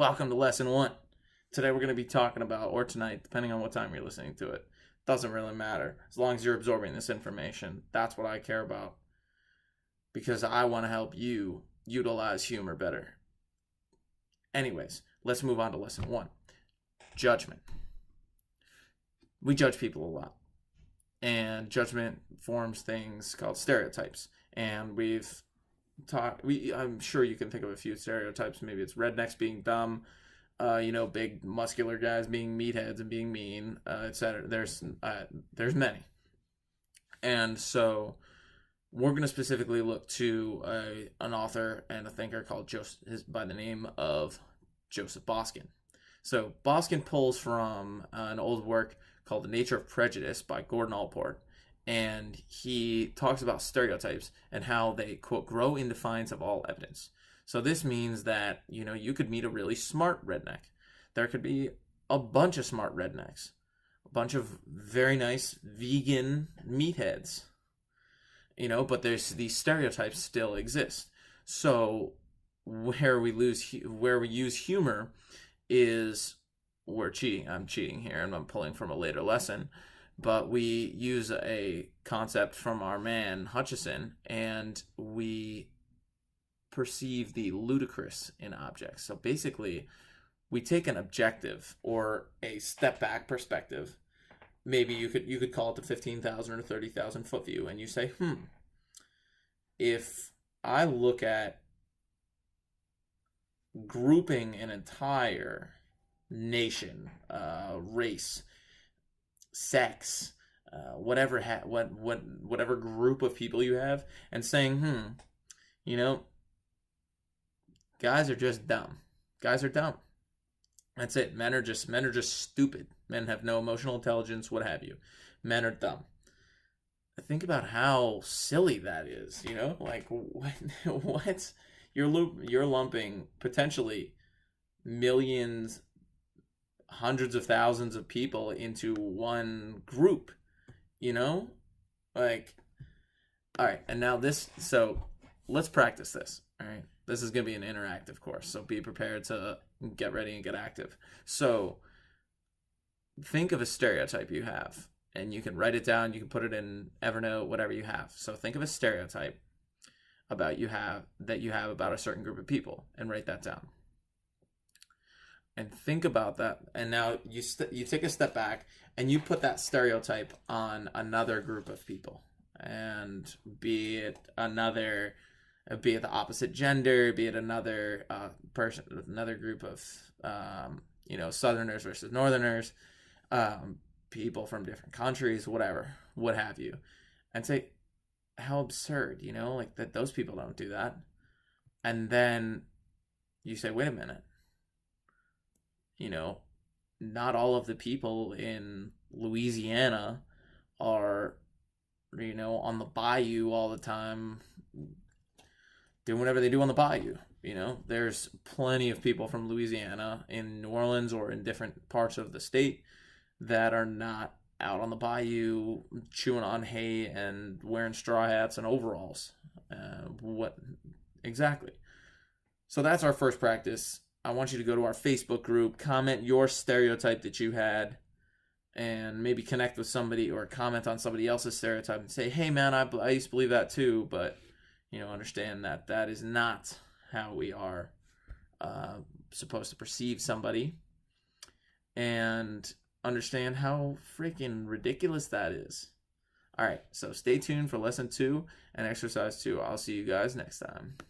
Welcome to lesson 1. Today we're going to be talking about, or tonight, depending on what time you're listening to it. Doesn't really matter. As long as you're absorbing this information, that's what I care about. Because I want to help you utilize humor better. Anyways, let's move on to lesson 1. Judgment. We judge people a lot. And judgment forms things called stereotypes. And I'm sure you can think of a few stereotypes. Maybe it's rednecks being dumb, big muscular guys being meatheads and being mean, etc. There's many, and so we're going to specifically look to an author and a thinker called by the name of Joseph Boskin. So Boskin pulls from an old work called The Nature of Prejudice by Gordon Allport. And he talks about stereotypes and how they, quote, grow in defiance of all evidence. So this means that, you could meet a really smart redneck. There could be a bunch of smart rednecks, a bunch of very nice vegan meatheads, but these stereotypes still exist. So where we use humor is we're cheating. I'm cheating here, and I'm pulling from a later lesson. But we use a concept from our man, Hutchison, and we perceive the ludicrous in objects. So basically, we take an objective or a step back perspective. Maybe you could call it the 15,000 or 30,000 foot view, and you say, if I look at grouping an entire nation, race, sex, whatever group of people you have, and saying, guys are just dumb. Guys are dumb. That's it. Men are just stupid. Men have no emotional intelligence, what have you. Men are dumb. Think about how silly that is. Like what? You're lumping potentially millions, hundreds of thousands of people into one group, like, all right. And now so let's practice this. All right. This is going to be an interactive course. So be prepared to get ready and get active. So think of a stereotype you have, and you can write it down. You can put it in Evernote, whatever you have. So think of a stereotype that you have about a certain group of people, and write that down. And think about that, and now you take a step back and you put that stereotype on another group of people, and be it the opposite gender, be it another person, another group of Southerners versus Northerners, people from different countries, what have you, and say how absurd, like that those people don't do that, and then you say, wait a minute. Not all of the people in Louisiana are, on the bayou all the time, doing whatever they do on the bayou. There's plenty of people from Louisiana in New Orleans or in different parts of the state that are not out on the bayou chewing on hay and wearing straw hats and overalls. What exactly? So that's our first practice. I want you to go to our Facebook group, comment your stereotype that you had, and maybe connect with somebody or comment on somebody else's stereotype and say, hey, man, I used to believe that too, but, understand that is not how we are supposed to perceive somebody, and understand how freaking ridiculous that is. All right, so stay tuned for lesson 2 and exercise 2. I'll see you guys next time.